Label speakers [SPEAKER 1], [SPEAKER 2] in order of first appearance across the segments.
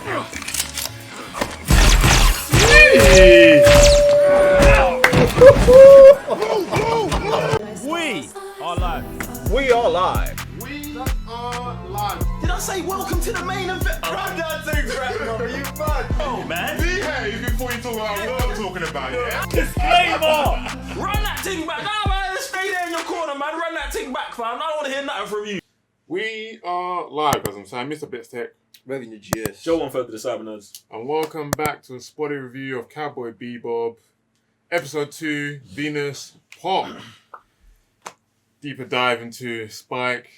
[SPEAKER 1] We are live.
[SPEAKER 2] We are live.
[SPEAKER 3] We are live.
[SPEAKER 1] Did I say welcome to the main event?
[SPEAKER 3] Run that thing, grandmother, you mad?
[SPEAKER 1] Oh, man.
[SPEAKER 3] Behave before you talk about what I'm talking about, yeah?
[SPEAKER 1] Disclaimer! Run that thing back. Nah, man, stay there in your corner, man. Run that thing back, fam. I don't want to hear nothing from you.
[SPEAKER 3] We are live, as I'm saying. Mr. Bitstech.
[SPEAKER 2] Revenue GS.
[SPEAKER 1] Joe 1/3 of the Cybernerds.
[SPEAKER 3] And welcome back to a spotty review of Cowboy Bebop, Episode 2, Venus Pop. Deeper dive into Spike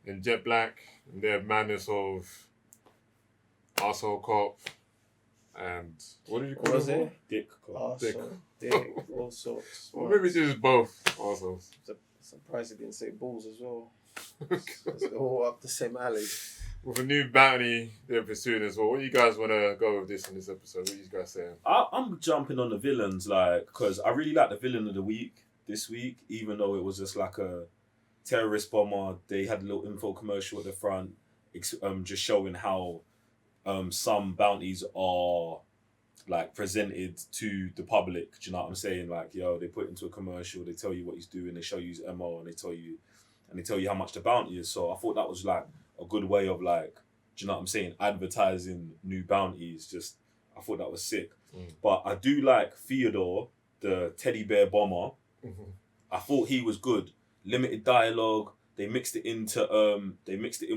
[SPEAKER 3] and Jet Black and their madness of arsehole cop and what did you call it?
[SPEAKER 1] Dick cop.
[SPEAKER 2] Dick, all sorts.
[SPEAKER 3] Or maybe just both arseholes.
[SPEAKER 2] Surprised they didn't say balls as well. It's all up the same alley.
[SPEAKER 3] With a new bounty they're pursuing as well. What do you guys want to go with this in this episode? What are you guys saying?
[SPEAKER 1] I'm jumping on the villains, like, because I really like the villain of the week this week, even though it was just like a terrorist bomber. They had a little info commercial at the front, just showing how some bounties are like presented to the public. Do you know what I'm saying? Like, yo, they put into a commercial, they tell you what he's doing, they show you his MO, and they tell you how much the bounty is. So I thought that was like a good way of, like, do you know what I'm saying, advertising new bounties. Just, I thought that was sick. But I do like Theodore, the teddy bear bomber. I thought he was good. Limited dialogue. They mixed it in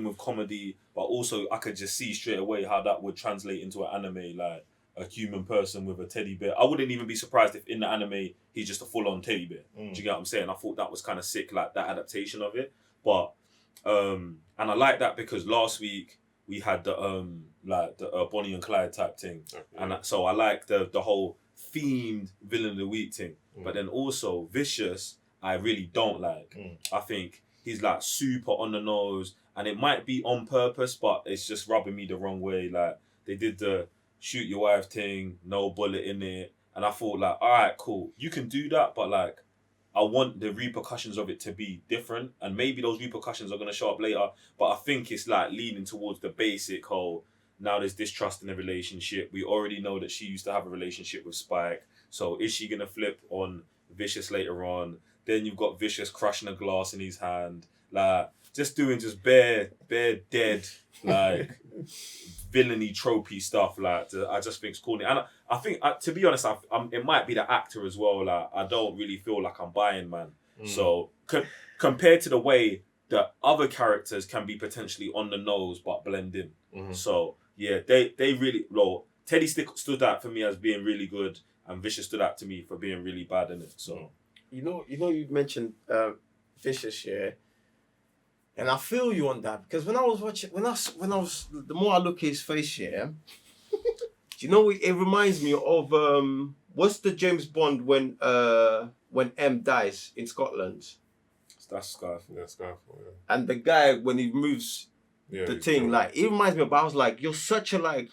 [SPEAKER 1] with comedy, but also I could just see straight away how that would translate into an anime, like a human person with a teddy bear. I wouldn't even be surprised if in the anime he's just a full-on teddy bear. Do you get what I'm saying? I thought that was kind of sick, like that adaptation of it. But and I like that because last week we had the Bonnie and Clyde type thing, and so I like the whole themed villain of the week thing. But then also Vicious, I really don't like. I think he's like super on the nose, and it might be on purpose, but it's just rubbing me the wrong way. Like, they did the shoot your wife thing, no bullet in it, and I thought, like, all right, cool, you can do that, but like, I want the repercussions of it to be different, and maybe those repercussions are going to show up later, but I think it's like leaning towards the basic whole, now there's distrust in the relationship. We already know that she used to have a relationship with Spike, so is she going to flip on Vicious later on? Then you've got Vicious crushing a glass in his hand, like, just doing just bare dead, like, villainy tropey stuff. Like, I just think it's corny. And I think, to be honest, it might be the actor as well. Like, I don't really feel like I'm buying, man. So compared to the way that other characters can be potentially on the nose but blend in. So yeah, they really, Teddy stood out for me as being really good, and Vicious stood out to me for being really bad in it. So
[SPEAKER 2] you know, you mentioned Vicious, yeah, and I feel you on that because when I was watching, the more I look at his face, yeah, you know, it reminds me of what's the James Bond when M dies in Scotland?
[SPEAKER 3] That's Skyfall. Yeah, Skyfall. Yeah.
[SPEAKER 2] And the guy when he moves the thing, like, it reminds me of. I was like, you're such a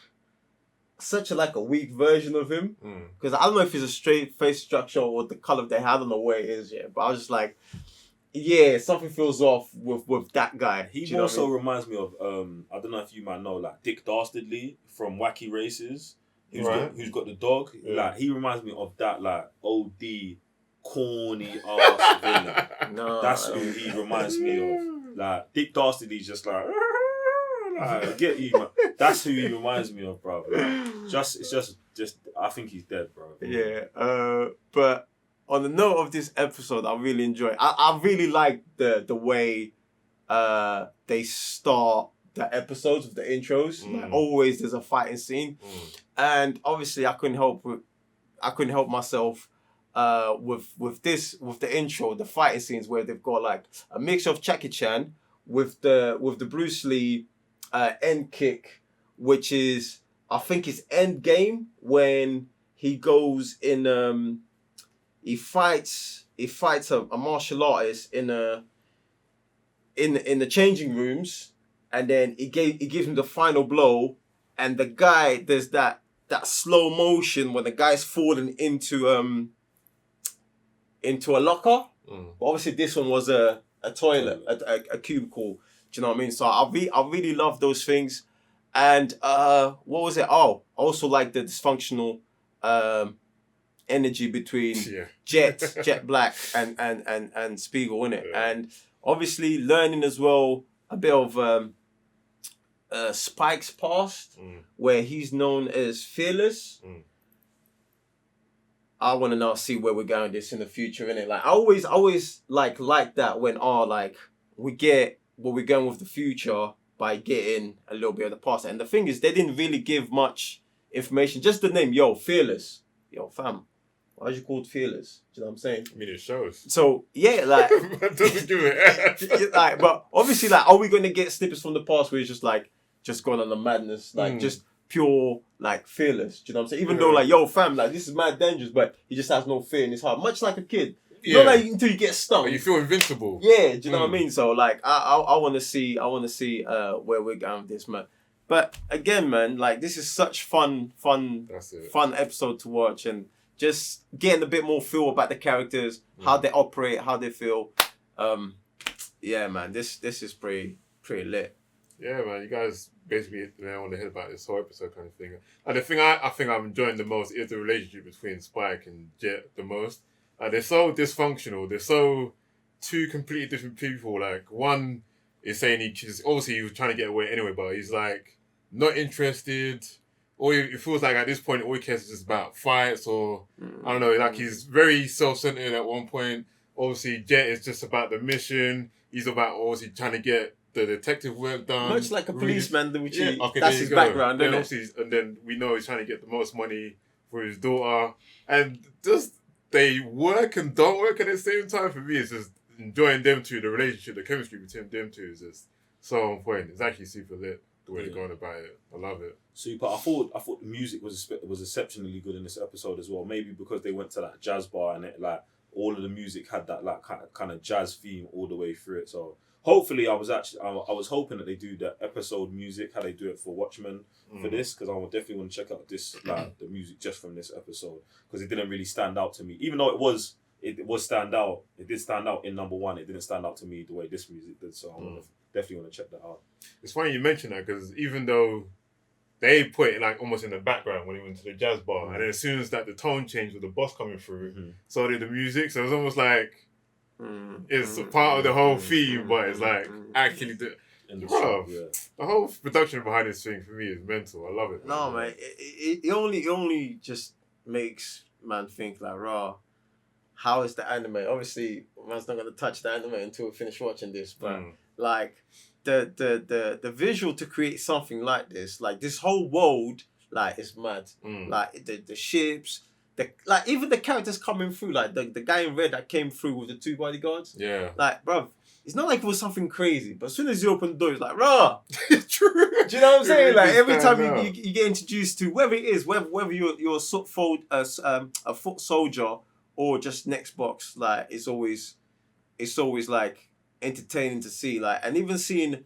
[SPEAKER 2] weak version of him, because I don't know if it's a straight face structure or the color of their hair. I don't know where it is yet, but I was just like, yeah, something feels off with that guy.
[SPEAKER 1] He also reminds me of I don't know if you might know, like, Dick Dastardly from Wacky Races, who's got the dog. Yeah. Like, he reminds me of that, like, OD corny ass villain. No, that's who he reminds me of. Like, Dick Dastardly's just like, I get you, man. That's who he reminds me of, bro. Like, it's just I think he's dead, bro.
[SPEAKER 2] Yeah. But on the note of this episode, I really enjoy. I really like the way they start the episodes with the intros. Like, always there's a fighting scene, and obviously I couldn't help myself with the intro, the fighting scenes where they've got like a mix of Jackie Chan with the Bruce Lee end kick, which is, I think it's End Game, when he goes in he fights a martial artist in the changing rooms, and then he gives him the final blow, and the guy, there's that slow motion when the guy's falling into a locker. But obviously this one was a toilet, a cubicle. Do you know what I mean? So I really love those things. And what was it? Oh, also like the dysfunctional energy between Jet Black and Spiegel, innit?
[SPEAKER 3] Yeah.
[SPEAKER 2] And obviously learning as well a bit of Spike's past, where he's known as Fearless. I want to now see where we're going with this in the future, innit? Like I always like that when like we get where we're going with the future by getting a little bit of the past. And the thing is, they didn't really give much information. Just the name, Fearless. Yo, fam, why is you called Fearless? Do you know what I'm saying?
[SPEAKER 3] I mean, it shows.
[SPEAKER 2] So yeah, like
[SPEAKER 3] doesn't give it.
[SPEAKER 2] like, but obviously, like, are we going to get snippets from the past where it's just going on a madness, like just pure like fearless? Do you know what I'm saying? Even though like, yo, fam, like this is mad dangerous, but he just has no fear in his heart, much like a kid. Not like until you get stung.
[SPEAKER 3] But you feel invincible.
[SPEAKER 2] Yeah, do you know what I mean? So like, I want to see where we're going with this, man. But again, man, like this is such fun episode to watch, and just getting a bit more feel about the characters, how they operate, how they feel. Yeah, man, this is pretty lit.
[SPEAKER 3] Yeah, man, you guys basically hit the nail on the head about this whole episode kind of thing. And the thing I think I'm enjoying the most is the relationship between Spike and Jet the most. They're so dysfunctional. They're so two completely different people. Like one is saying he was trying to get away anyway, but he's like not interested. Or it feels like at this point all he cares is just about fights, or I don't know. Like he's very self-centered at one point. Obviously, Jet is just about the mission. He's about obviously trying to get the detective work done.
[SPEAKER 2] Much like a policeman, which
[SPEAKER 3] that's
[SPEAKER 2] his background,
[SPEAKER 3] and
[SPEAKER 2] isn't it?
[SPEAKER 3] And then we know he's trying to get the most money for his daughter, and just they work and don't work at the same time. For me, it's just enjoying them two. The relationship, the chemistry between them two is just so on point. It's actually super lit the way they're going about it. I love it.
[SPEAKER 1] Super. I thought the music was exceptionally good in this episode as well. Maybe because they went to that jazz bar and it like all of the music had that like kind of jazz theme all the way through it. So hopefully, I was hoping that they do the episode music, how they do it for Watchmen for this, because I would definitely want to check out this like the music just from this episode, because it didn't really stand out to me. Even though it did stand out in number one. It didn't stand out to me the way this music did. So I definitely want to check that out.
[SPEAKER 3] It's funny you mention that, because even though they put it like almost in the background when he went to the jazz bar, and then as soon as that the tone changed with the boss coming through, so did the music. So it was almost like it's a part of the whole theme, but it's like actually the whole production behind this thing for me is mental. I love it.
[SPEAKER 2] No, man, it only just makes man think like, raw. How is the anime? Obviously, man's not gonna touch the anime until we finish watching this, but like the visual to create something like this whole world, like it's mad. Like the ships, like even the characters coming through, like the guy in red that came through with the two bodyguards.
[SPEAKER 3] Yeah.
[SPEAKER 2] Like, bruv, it's not like it was something crazy, but as soon as you open the door, it's like, rah!
[SPEAKER 3] True.
[SPEAKER 2] Do you know what I'm saying? Like every time you get introduced to whether it is whether you're a foot soldier or just next box, like it's always like entertaining to see. Like, and even seeing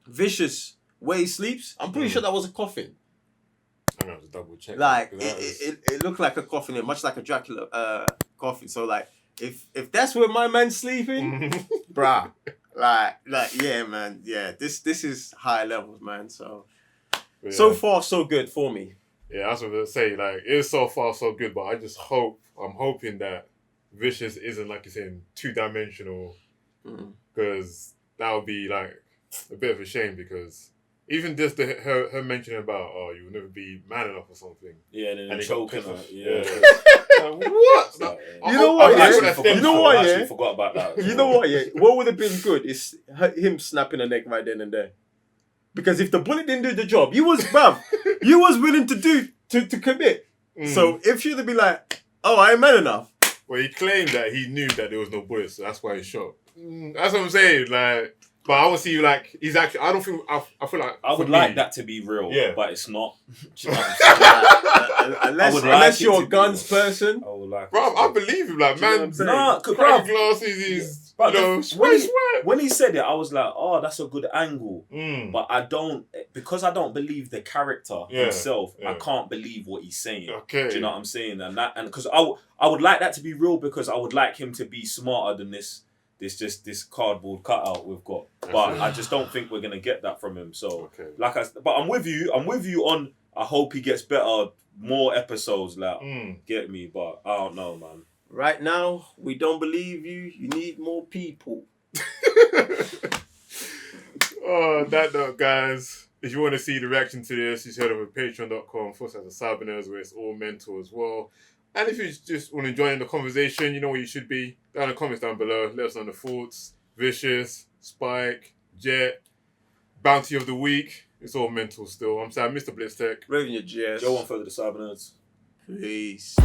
[SPEAKER 2] Vicious where he sleeps, I'm pretty sure that was a coffin.
[SPEAKER 3] I'm gonna have to double check.
[SPEAKER 2] Like it looked like a coffin, much like a Dracula coffin. So like if that's where my man's sleeping, bruh, like yeah, man, yeah. This is high levels, man. So so far so good for me.
[SPEAKER 3] Yeah, that's what I was gonna say. Like it's so far so good, but I'm hoping that Vicious isn't, like you're saying, 2-dimensional, because that would be like a bit of a shame, because even just her mentioning about, oh, you will never be man enough or something.
[SPEAKER 1] Yeah, and then choking her.
[SPEAKER 3] Yeah. Like, what?
[SPEAKER 2] You know what?
[SPEAKER 1] I actually forgot about that.
[SPEAKER 2] You know what? Yeah, what would have been good is him snapping her neck right then and there. Because if the bullet didn't do the job, you was willing to commit. So if she'd have been like, oh, I ain't man enough.
[SPEAKER 3] Well, he claimed that he knew that there was no bullets, so that's why he shot. That's what I'm saying. Like, but I want to see he's actually. I don't think. I feel like
[SPEAKER 1] I would like that to be real.
[SPEAKER 3] Yeah,
[SPEAKER 1] but it's not. You know what I'm
[SPEAKER 2] unless you're a guns person.
[SPEAKER 1] I would like.
[SPEAKER 3] Bro, I believe him. Like, man, crack glasses is.
[SPEAKER 1] When he said it, I was like, oh, that's a good angle. But because I don't believe the character himself, I can't believe what he's saying.
[SPEAKER 3] Okay.
[SPEAKER 1] Do you know what I'm saying? And because I would like that to be real, because I would like him to be smarter than this It's just this cardboard cutout we've got. But I just don't think we're gonna get that from him. So but I'm with you on I hope he gets better, more episodes, get me, but I don't know, man.
[SPEAKER 2] Right now, we don't believe you. You need more people.
[SPEAKER 3] Oh, that note, guys. If you want to see the reaction to this, you should head over to patreon.com/Cyberners, where it's all mental as well. And if you just want to join in the conversation, you know where you should be. Down in the comments down below. Let us know the thoughts. Vicious, Spike, Jet, Bounty of the Week. It's all mental still. I'm Sam, Mr. Blitztech.
[SPEAKER 2] Raving your GS.
[SPEAKER 1] Joe on further the Cybernerds.
[SPEAKER 2] Peace.